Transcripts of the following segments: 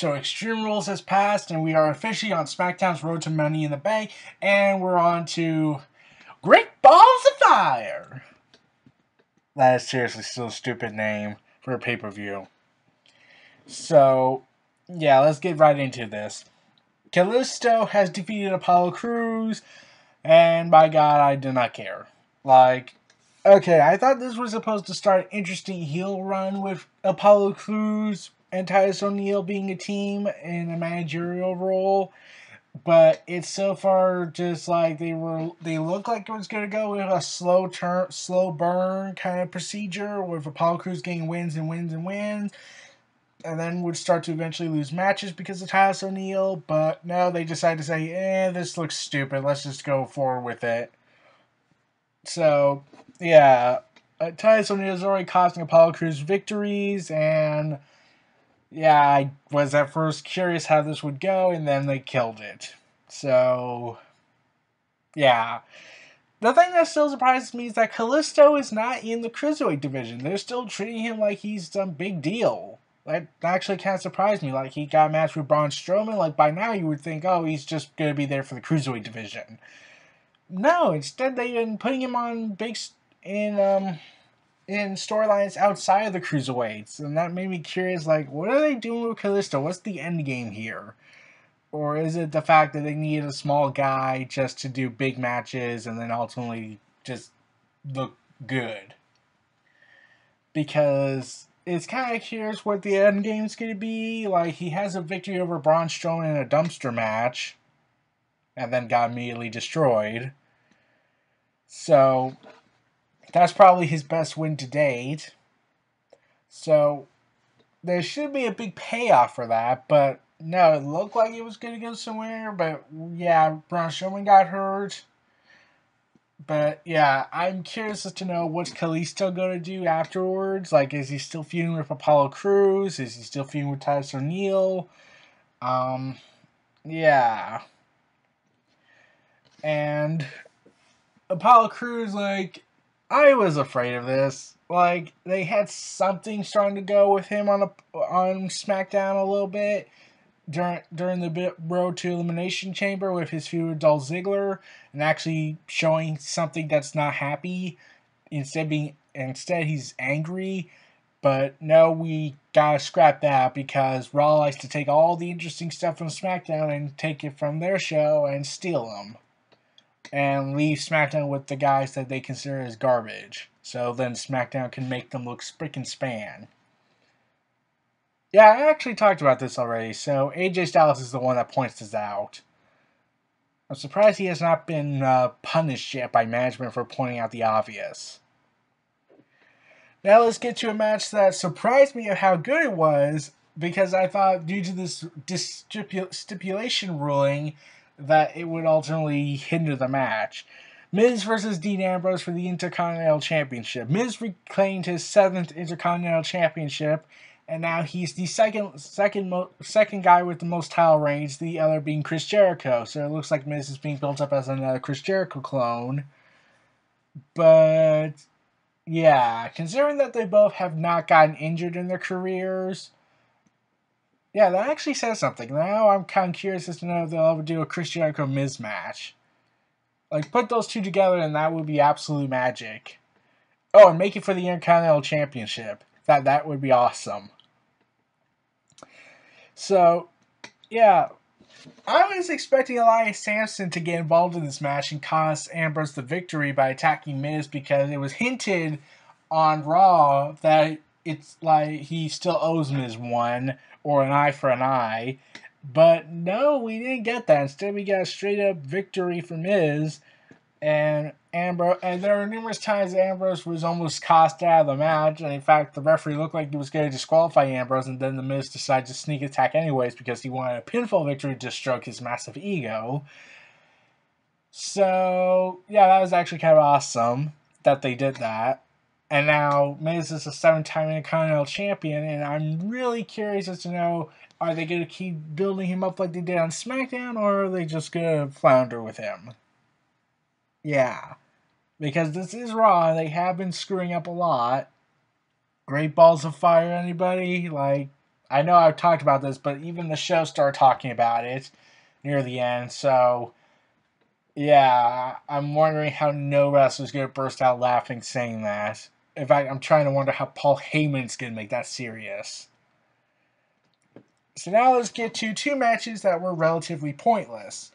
So Extreme Rules has passed, and we are officially on SmackDown's road to Money in the Bank, and we're on to Great Balls of Fire. That is seriously still a stupid name for a pay-per-view. So, yeah, let's get right into this. Kalisto has defeated Apollo Crews, and by God, I do not care. Okay, I thought this was supposed to start an interesting heel run with Apollo Crews and Titus O'Neil being a team in a managerial role, but it's so far just like they look like it was gonna go with a slow burn kind of procedure with Apollo Crews getting wins and wins and wins, and then would start to eventually lose matches because of Titus O'Neil. But no, they decided to say, this looks stupid. Let's just go forward with it. So yeah, Titus O'Neil is already costing Apollo Crews victories, and yeah, I was at first curious how this would go, and then they killed it. So, yeah. The thing that still surprises me is that Kalisto is not in the Cruiserweight division. They're still treating him like he's some big deal. That actually kind of surprised me. Like, he got a match with Braun Strowman. Like, by now you would think, oh, he's just going to be there for the Cruiserweight division. No, instead they've been putting him on in storylines outside of the Cruiserweights, and that made me curious, like, what are they doing with Kalisto? What's the end game here? Or is it the fact that they needed a small guy just to do big matches and then ultimately just look good? Because it's kind of curious what the end game is going to be. Like, he has a victory over Braun Strowman in a dumpster match, and then got immediately destroyed. So that's probably his best win to date. So there should be a big payoff for that, but no, it looked like it was going to go somewhere. But yeah, Braun Strowman got hurt. But yeah, I'm curious as to know what's Kalisto going to do afterwards. Like, is he still feuding with Apollo Crews? Is he still feuding with Titus O'Neil? Yeah. And Apollo Crews, like, I was afraid of this. Like, they had something starting to go with him on SmackDown a little bit during the road to Elimination Chamber with his feud with Dolph Ziggler, and actually showing something that's not happy. Instead he's angry. But no, we gotta scrap that because Raw likes to take all the interesting stuff from SmackDown and take it from their show and steal them. And leave SmackDown with the guys that they consider as garbage. So then SmackDown can make them look spick and span. Yeah, I actually talked about this already. So AJ Styles is the one that points this out. I'm surprised he has not been punished yet by management for pointing out the obvious. Now let's get to a match that surprised me at how good it was, because I thought due to this stipulation ruling that it would ultimately hinder the match. Miz versus Dean Ambrose for the Intercontinental Championship. Miz reclaimed his 7th Intercontinental Championship, and now he's the second guy with the most title reigns, the other being Chris Jericho. So it looks like Miz is being built up as another Chris Jericho clone. But yeah, considering that they both have not gotten injured in their careers, yeah, that actually says something. Now I'm kind of curious as to know if they'll ever do a Chris Jericho Miz match. Like, put those two together and that would be absolute magic. Oh, and make it for the Intercontinental Championship. That would be awesome. So, yeah, I was expecting Elias Sampson to get involved in this match and cost Ambrose the victory by attacking Miz, because it was hinted on Raw that it's like he still owes Miz one, or an eye for an eye. But no, we didn't get that. Instead, we got a straight up victory for Miz. And Ambrose, and there were numerous times Ambrose was almost cost out of the match, and in fact, the referee looked like he was going to disqualify Ambrose, and then the Miz decided to sneak attack anyways because he wanted a pinfall victory to stroke his massive ego. So yeah, that was actually kind of awesome that they did that. And now Miz is a 7-time Intercontinental Champion, and I'm really curious as to know, are they going to keep building him up like they did on SmackDown, or are they just going to flounder with him? Yeah, because this is Raw, they have been screwing up a lot. Great Balls of Fire, anybody? Like, I know I've talked about this, but even the show started talking about it near the end. So, yeah, I'm wondering how no wrestler's going to burst out laughing saying that. In fact, I'm trying to wonder how Paul Heyman's going to make that serious. So now let's get to two matches that were relatively pointless.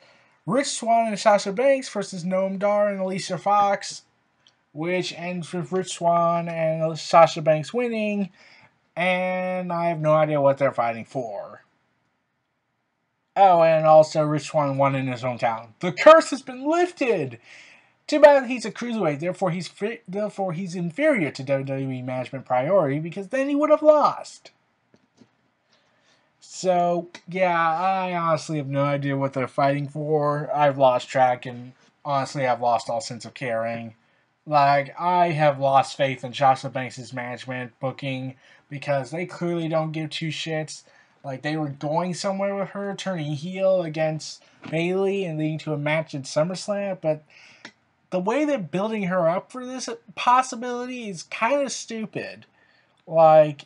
Rich Swann and Sasha Banks versus Noam Dar and Alicia Fox, which ends with Rich Swann and Sasha Banks winning, and I have no idea what they're fighting for. Oh, and also Rich Swann won in his hometown. The curse has been lifted! Too bad he's a cruiserweight, therefore he's inferior to WWE Management Priority, because then he would have lost. So, yeah, I honestly have no idea what they're fighting for. I've lost track, and honestly, I've lost all sense of caring. Like, I have lost faith in Sasha Banks' management booking because they clearly don't give two shits. Like, they were going somewhere with her, turning heel against Bayley and leading to a match at SummerSlam, but the way they're building her up for this possibility is kind of stupid. Like,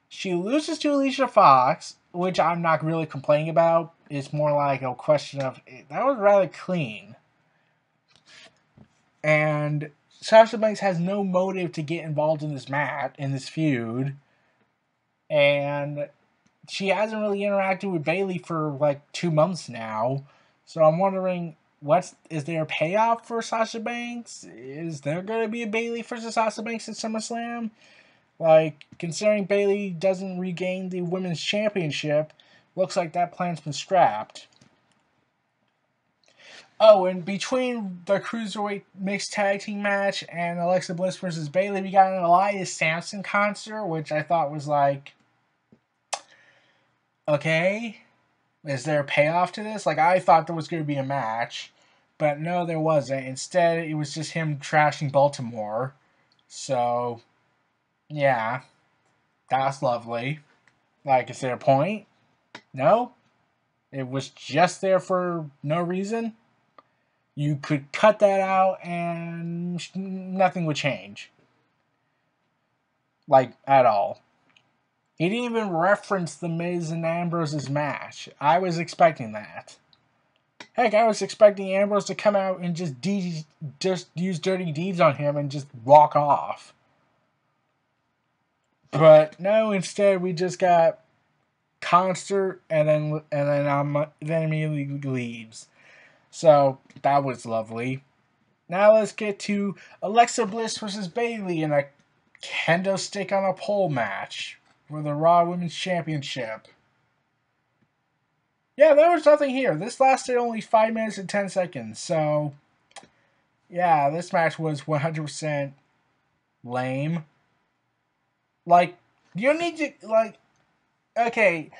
she loses to Alicia Fox, which I'm not really complaining about. It's more like a question of, that was rather clean. And Sasha Banks has no motive to get involved in this feud. And she hasn't really interacted with Bayley for like 2 months now. So I'm wondering, is there a payoff for Sasha Banks? Is there going to be a Bayley versus Sasha Banks at SummerSlam? Like, considering Bayley doesn't regain the Women's Championship, looks like that plan's been scrapped. Oh, and between the Cruiserweight Mixed Tag Team match and Alexa Bliss versus Bayley, we got an Elias Samson concert, which I thought was like, okay, is there a payoff to this? Like, I thought there was going to be a match, but no, there wasn't. Instead, it was just him trashing Baltimore. So, yeah, that's lovely. Like, is there a point? No? It was just there for no reason? You could cut that out and nothing would change. Like, at all. He didn't even reference the Miz and Ambrose's match. I was expecting that. Heck, I was expecting Ambrose to come out and just use dirty deeds on him and just walk off. But no, instead we just got concert and then immediately leaves. So that was lovely. Now let's get to Alexa Bliss versus Bayley in a kendo stick on a pole match for the Raw Women's Championship. Yeah, there was nothing here. This lasted only 5 minutes and 10 seconds. So, yeah, this match was 100% lame. Like, you need to, like, okay,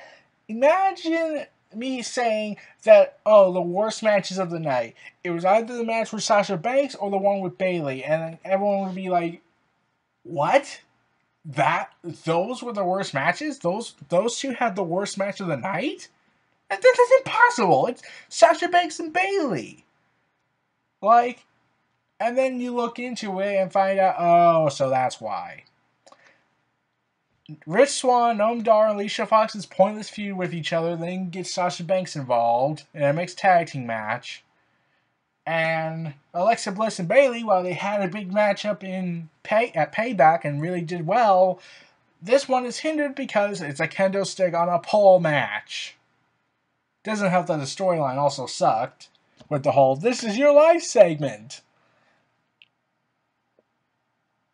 imagine me saying that, oh, the worst matches of the night. It was either the match with Sasha Banks or the one with Bayley. And then everyone would be like, what? Those were the worst matches? Those two had the worst match of the night? This is impossible. It's Sasha Banks and Bayley. Like, and then you look into it and find out, oh, so that's why. Rich Swann, Noam Dar, and Alicia Fox's pointless feud with each other then gets Sasha Banks involved in a mixed tag team match. And Alexa Bliss and Bayley, while they had a big matchup at Payback and really did well, this one is hindered because it's a kendo stick on a pole match. Doesn't help that the storyline also sucked with the whole "This is your life" segment.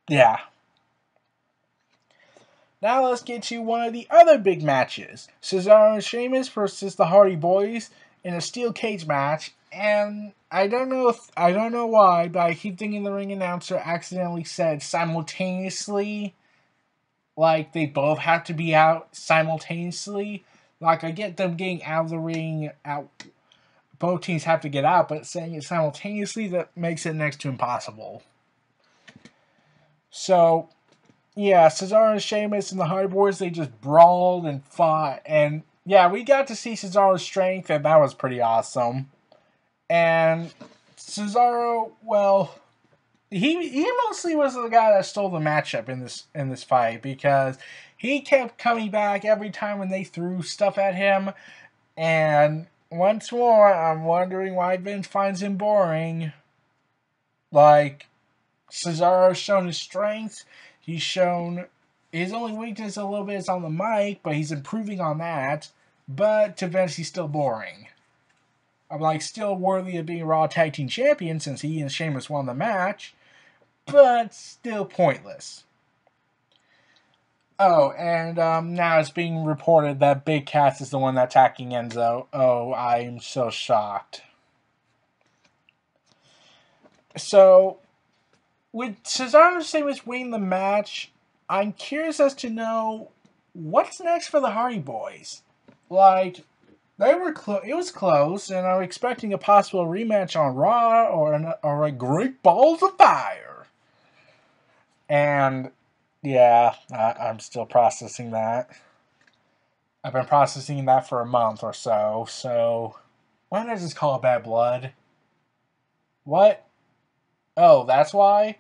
Yeah. Now let's get to one of the other big matches. Cesaro and Sheamus versus the Hardy Boys in a steel cage match. And I don't know why, but I keep thinking the ring announcer accidentally said simultaneously. Like, they both have to be out simultaneously. Like, I get them getting out of the ring, both teams have to get out, but saying it simultaneously, that makes it next to impossible. So, yeah, Cesaro and Sheamus and the Hardy Boys, they just brawled and fought. And, yeah, we got to see Cesaro's strength, and that was pretty awesome. And Cesaro, well, he mostly was the guy that stole the matchup in this fight, because he kept coming back every time when they threw stuff at him. And once more, I'm wondering why Vince finds him boring. Like, Cesaro's shown his strength. He's shown his only weakness a little bit is on the mic, but he's improving on that. But to Vince, he's still boring. I'm like, still worthy of being Raw Tag Team Champion since he and Sheamus won the match, but still pointless. Oh, and now it's being reported that Big Cass is the one that's attacking Enzo. Oh, I'm so shocked. So, with Cesaro and Sheamus winning the match, I'm curious as to know what's next for the Hardy Boys. Like, they were it was close, and I'm expecting a possible rematch on Raw or a Great Balls of Fire. And yeah, I'm still processing that. I've been processing that for a month or so. So why did I just call it Bad Blood? What? Oh, that's why?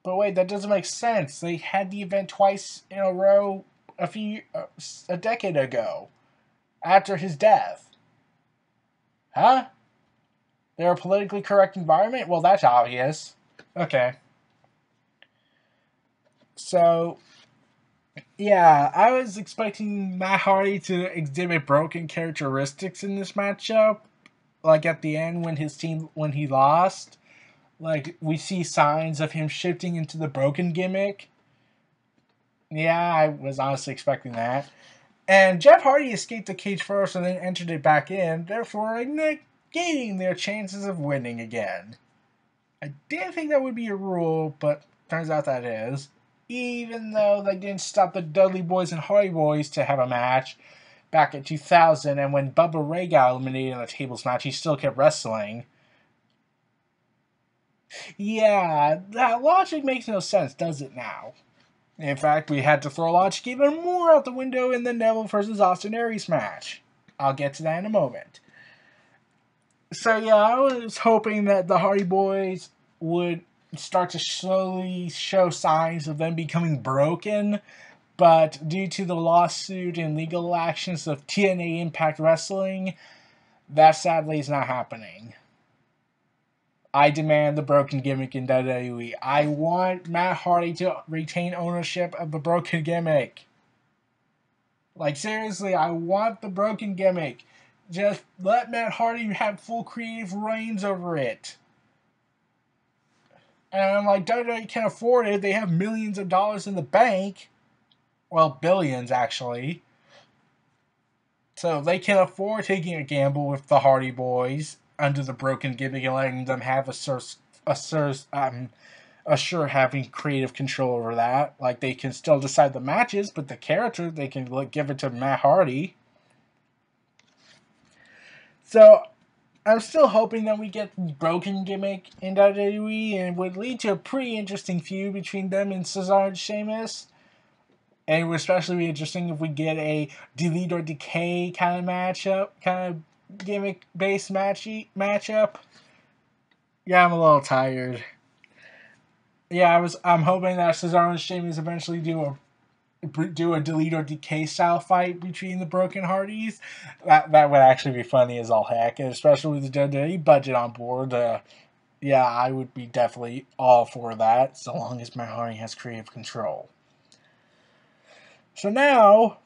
But wait, that doesn't make sense. They had the event twice in a row a decade ago, after his death. Huh? They're a politically correct environment? Well, that's obvious. Okay. So, yeah, I was expecting Matt Hardy to exhibit broken characteristics in this matchup. Like at the end when he lost. Like, we see signs of him shifting into the broken gimmick. Yeah, I was honestly expecting that. And Jeff Hardy escaped the cage first and then entered it back in, therefore negating their chances of winning again. I didn't think that would be a rule, but turns out that is. Even though they didn't stop the Dudley Boys and Hardy Boys to have a match back in 2000, and when Bubba Ray got eliminated in a tables match, he still kept wrestling. Yeah, that logic makes no sense, does it now? In fact, we had to throw logic even more out the window in the Neville versus Austin Aries match. I'll get to that in a moment. So yeah, I was hoping that the Hardy Boys would start to slowly show signs of them becoming broken, but due to the lawsuit and legal actions of TNA Impact Wrestling, that sadly is not happening. I demand the broken gimmick in WWE. I want Matt Hardy to retain ownership of the broken gimmick. Like, seriously, I want the broken gimmick. Just let Matt Hardy have full creative reins over it. And I'm like, WWE can't afford it. They have millions of dollars in the bank. Well, billions, actually. So they can afford taking a gamble with the Hardy Boys under the broken gimmick and letting them have assure having creative control over that. Like, they can still decide the matches, but the character, they can give it to Matt Hardy. So, I'm still hoping that we get the broken gimmick in WWE, and it would lead to a pretty interesting feud between them and Cesaro and Sheamus. And it would especially be interesting if we get a Delete or Decay kind of matchup, kind of gimmick-based matchup. Yeah, I'm a little tired. Yeah, I'm hoping that Cesaro and Sheamus eventually do a Delete or Decay style fight between the Broken Hardys. That would actually be funny as all heck, and especially with the WWE budget on board. Yeah, I would be definitely all for that, so long as Matt Hardy has creative control. So now,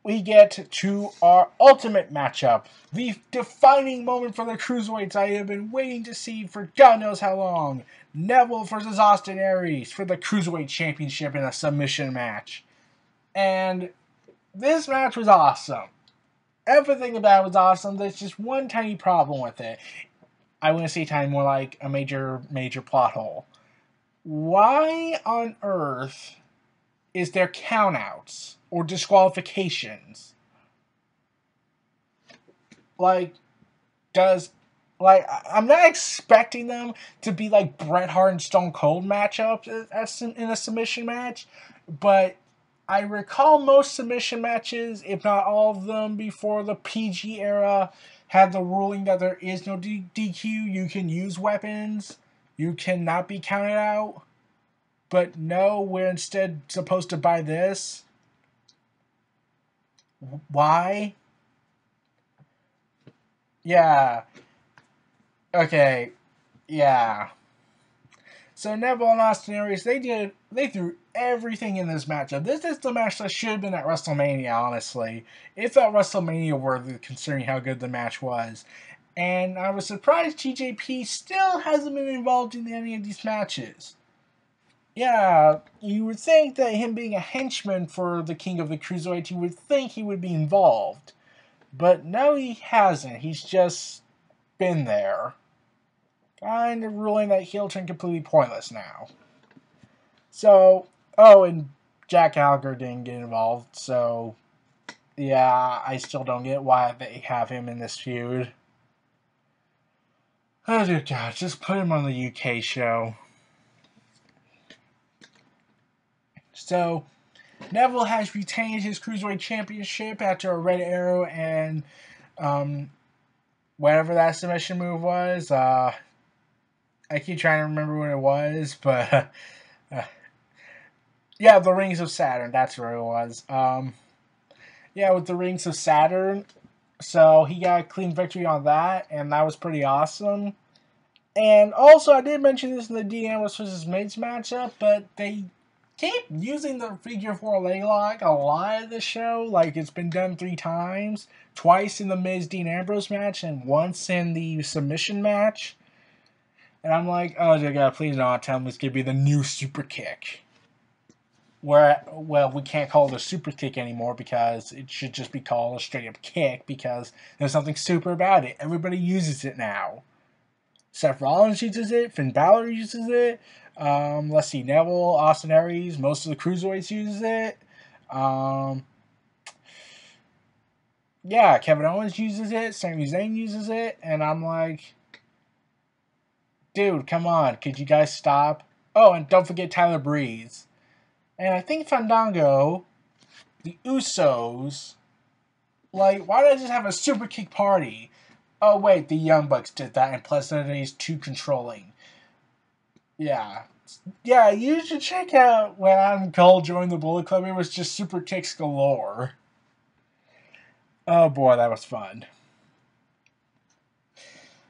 we get to our ultimate matchup. The defining moment for the Cruiserweights I have been waiting to see for God knows how long. Neville versus Austin Aries for the Cruiserweight Championship in a submission match. And this match was awesome. Everything about it was awesome. There's just one tiny problem with it. I wouldn't say tiny, more like a major plot hole. Why on earth is there countouts or disqualifications? I'm not expecting them to be like Bret Hart and Stone Cold matchups in a submission match, but I recall most submission matches, if not all of them, before the PG era, had the ruling that there is no DQ. You can use weapons. You cannot be counted out. But no, we're instead supposed to buy this. Why? Yeah. Okay. Yeah. So Neville and Austin Aries, they threw everything in this matchup. This is the match that should have been at WrestleMania, honestly. It felt WrestleMania worthy considering how good the match was. And I was surprised TJP still hasn't been involved in any of these matches. Yeah, you would think that him being a henchman for the King of the Cruiserweight, you would think he would be involved. But no, he hasn't. He's just been there. Kind of ruling that heel turn completely pointless now. So, oh, and Jack Gallagher didn't get involved, so yeah, I still don't get why they have him in this feud. Oh dear God, just put him on the UK show. So, Neville has retained his Cruiserweight Championship after a Red Arrow and whatever that submission move was. I keep trying to remember what it was, but yeah, the Rings of Saturn. That's where it was. Yeah, with the Rings of Saturn. So he got a clean victory on that, and that was pretty awesome. And also, I did mention this in the Dean Ambrose vs. Miz matchup, but they keep using the figure 4 leg lock a lot of the show. Like, it's been done 3 times. Twice in the Miz Dean Ambrose match, and once in the submission match. And I'm like, oh dear God, please don't tell me it's going to be the new super kick. Where, well, we can't call it a super kick anymore because it should just be called a straight up kick because there's something super about it. Everybody uses it now. Seth Rollins uses it. Finn Balor uses it. Let's see, Neville, Austin Aries, most of the Cruiserweights uses it. Yeah, Kevin Owens uses it. Sami Zayn uses it. And I'm like, dude, come on. Could you guys stop? Oh, and don't forget Tyler Breeze. And I think Fandango, the Usos, like, why did I just have a super kick party? Oh, wait, the Young Bucks did that, and plus that is too controlling. Yeah. Yeah, you should check out when Adam Cole joined the Bullet Club. It was just super kicks galore. Oh boy, that was fun.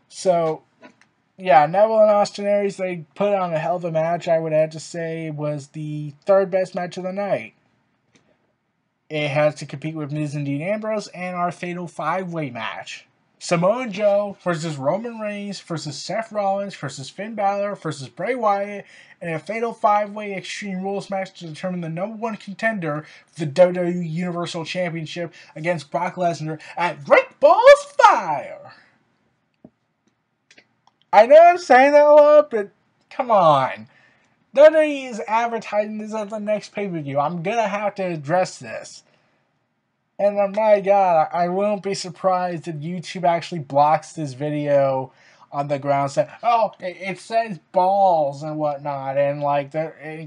So, yeah, Neville and Austin Aries, they put on a hell of a match. I would have to say was the 3rd best match of the night. It has to compete with Miz and Dean Ambrose and our fatal 5-way match. Samoa Joe versus Roman Reigns versus Seth Rollins versus Finn Balor versus Bray Wyatt in a fatal 5-way Extreme Rules match to determine the #1 contender for the WWE Universal Championship against Brock Lesnar at Great Balls of Fire. I know I'm saying that a lot, but come on. WWE is advertising this as the next pay-per-view. I'm going to have to address this. And my God, I won't be surprised if YouTube actually blocks this video on the ground saying, oh, it says balls and whatnot. And like,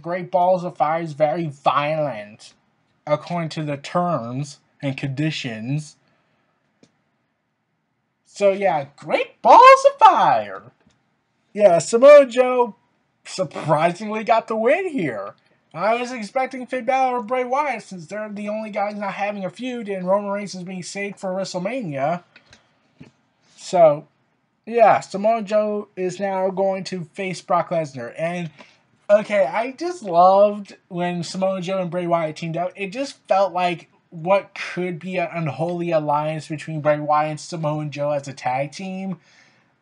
Great Balls of Fire is very violent, according to the terms and conditions. So yeah, Great Balls of Fire. Yeah, Samoa Joe surprisingly got the win here. I was expecting Finn Balor or Bray Wyatt since they're the only guys not having a feud and Roman Reigns is being saved for WrestleMania. So, yeah, Samoa Joe is now going to face Brock Lesnar. And, okay, I just loved when Samoa Joe and Bray Wyatt teamed up. It just felt like what could be an unholy alliance between Bray Wyatt and Samoa Joe as a tag team.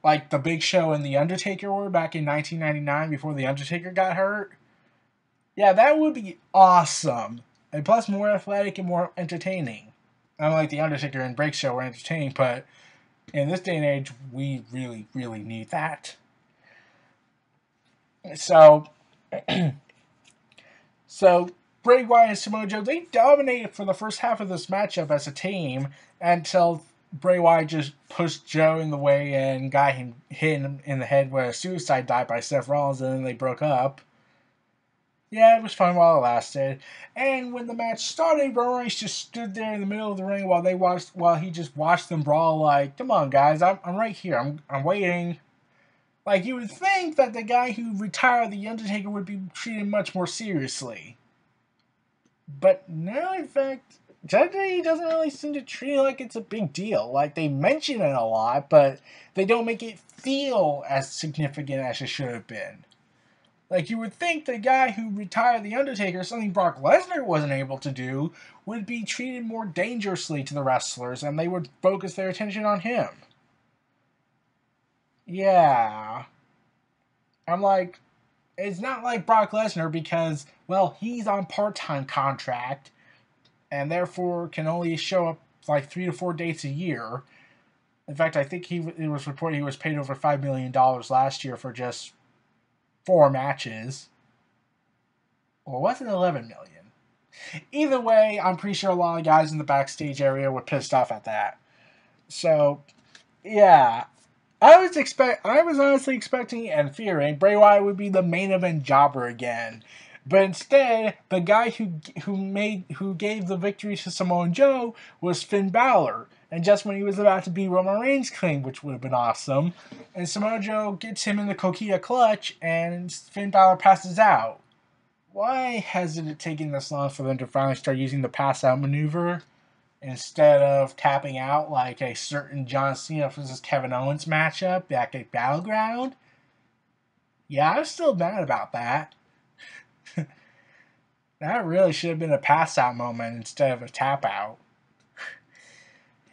Like the Big Show and The Undertaker were back in 1999 before The Undertaker got hurt. Yeah, that would be awesome. And plus more athletic and more entertaining. Unlike The Undertaker and Big Show were entertaining, but in this day and age, we really, really need that. So, Bray Wyatt and Samoa Joe, they dominated for the first half of this matchup as a team until Bray Wyatt just pushed Joe in the way and got him hit in the head with a suicide dive by Seth Rollins, and then they broke up. Yeah, it was fun while it lasted. And when the match started, Roman Reigns just stood there in the middle of the ring while he just watched them brawl. Like, come on, guys, I'm right here. I'm waiting. Like, you would think that the guy who retired the Undertaker would be treated much more seriously, but no. In fact, WWE doesn't really seem to treat it like it's a big deal. Like, they mention it a lot, but they don't make it feel as significant as it should have been. Like, you would think the guy who retired The Undertaker, something Brock Lesnar wasn't able to do, would be treated more dangerously to the wrestlers, and they would focus their attention on him. Yeah. I'm like, it's not like Brock Lesnar because, well, he's on part-time contract, and therefore can only show up like 3 to 4 dates a year. In fact, I think it was reported he was paid over $5 million last year for just 4 matches. Or was it 11 million? Either way, I'm pretty sure a lot of guys in the backstage area were pissed off at that. So, yeah. I was honestly expecting and fearing Bray Wyatt would be the main event jobber again. But instead, the guy who gave the victory to Samoa Joe was Finn Balor. And just when he was about to beat Roman Reigns clean, which would have been awesome, and Samoa Joe gets him in the Coquina clutch, and Finn Balor passes out. Why hasn't it taken this long for them to finally start using the pass out maneuver instead of tapping out like a certain John Cena versus Kevin Owens matchup back at Battleground? Yeah, I'm still mad about that. That really should have been a pass out moment instead of a tap out.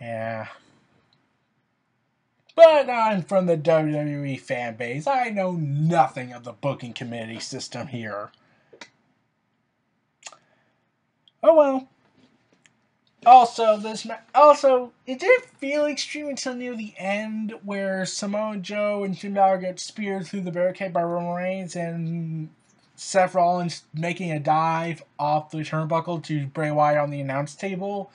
Yeah. But I'm from the WWE fan base. I know nothing of the booking committee system here. Oh well. Also, it didn't feel extreme until near the end, where Samoa Joe and Finn Balor get speared through the barricade by Roman Reigns, and Seth Rollins making a dive off the turnbuckle to Bray Wyatt on the announce table.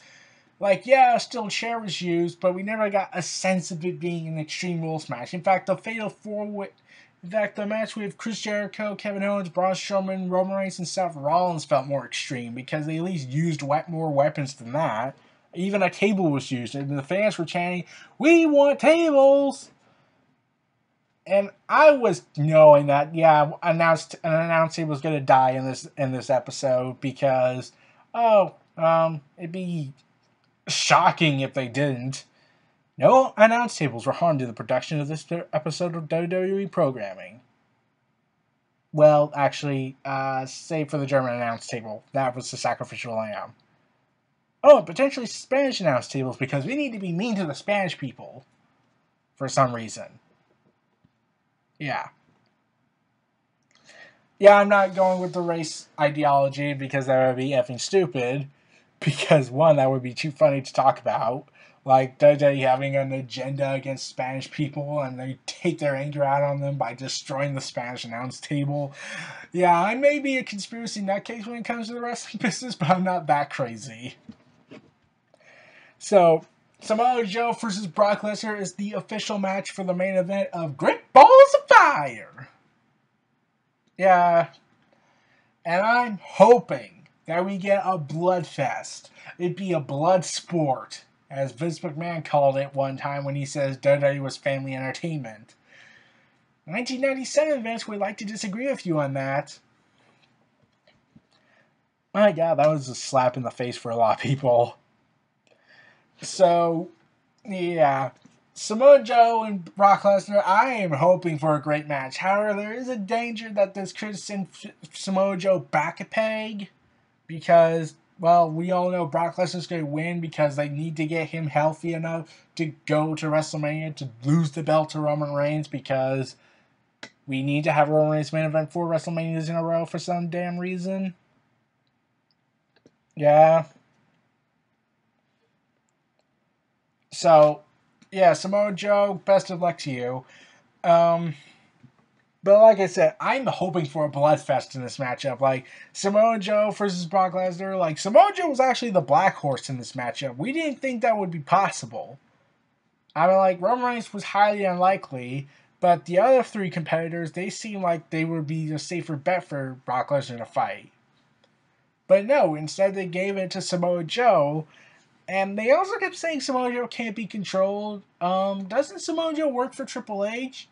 Like, yeah, still chair was used, but we never got a sense of it being an Extreme Rules match. In fact, the match with Chris Jericho, Kevin Owens, Braun Strowman, Roman Reigns, and Seth Rollins felt more extreme because they at least used more weapons than that. Even a table was used, and the fans were chanting, "We want tables!" And I was knowing that, yeah, an announce table was going to die in this episode because, it'd be shocking if they didn't. No announce tables were harmed in the production of this episode of WWE programming. Well, actually, save for the German announce table. That was the sacrificial lamb. Oh, and potentially Spanish announce tables because we need to be mean to the Spanish people. For some reason. Yeah. Yeah, I'm not going with the race ideology because that would be effing stupid. Because, one, that would be too funny to talk about. Like, WWE having an agenda against Spanish people and they take their anger out on them by destroying the Spanish announce table. Yeah, I may be a conspiracy nutcase when it comes to the wrestling business, but I'm not that crazy. So, Samoa Joe versus Brock Lesnar is the official match for the main event of Great Balls of Fire. Yeah, and I'm hoping that we get a blood fest. It'd be a blood sport, as Vince McMahon called it one time when he says WWE was family entertainment. 1997 Vince would like to disagree with you on that. My God, that was a slap in the face for a lot of people. So, yeah. Samoa Joe and Brock Lesnar, I am hoping for a great match. However, there is a danger that this could send Samoa Joe back a peg because, well, we all know Brock Lesnar's going to win because they need to get him healthy enough to go to WrestleMania to lose the belt to Roman Reigns because we need to have Roman Reigns main event 4 WrestleManias in a row for some damn reason. Yeah. So, yeah, Samoa Joe, best of luck to you. But like I said, I'm hoping for a bloodfest in this matchup. Like, Samoa Joe versus Brock Lesnar. Like, Samoa Joe was actually the black horse in this matchup. We didn't think that would be possible. I mean, like, Roman Reigns was highly unlikely, but the other 3 competitors, they seemed like they would be a safer bet for Brock Lesnar to fight. But no, instead they gave it to Samoa Joe. And they also kept saying Samoa Joe can't be controlled. Doesn't Samoa Joe work for Triple H?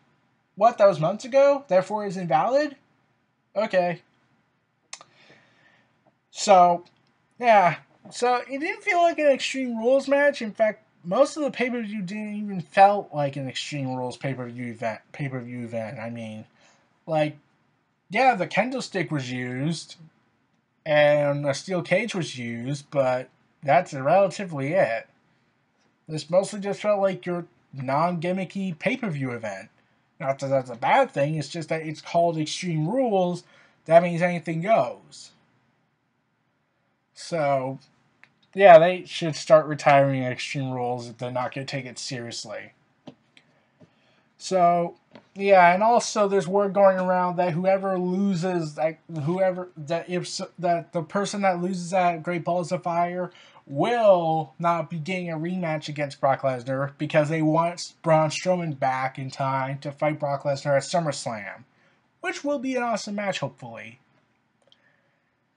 What, that was months ago? Therefore is invalid? Okay. So, yeah. So it didn't feel like an Extreme Rules match. In fact, most of the pay-per-view didn't even felt like an Extreme Rules pay-per-view event. I mean, like, yeah, the kendo stick was used and a steel cage was used, but that's relatively it. This mostly just felt like your non-gimmicky pay-per-view event. Not that that's a bad thing, it's just that it's called Extreme Rules. That means anything goes. So, yeah, they should start retiring Extreme Rules if they're not going to take it seriously. So, yeah, and also there's word going around that whoever loses, that the person that loses at Great Balls of Fire will not be getting a rematch against Brock Lesnar because they want Braun Strowman back in time to fight Brock Lesnar at SummerSlam, which will be an awesome match, hopefully.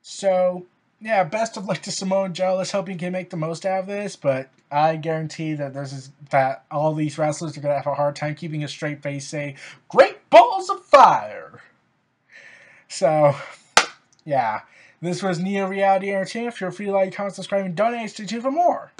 So, yeah, best of luck to Samoa Joe. Let's hope he can make the most out of this, but I guarantee that all these wrestlers are going to have a hard time keeping a straight face saying, Great Balls of Fire! So, yeah. This was Neo Reality Entertainment. Feel free to like, comment, subscribe, and donate. Stay tuned for more.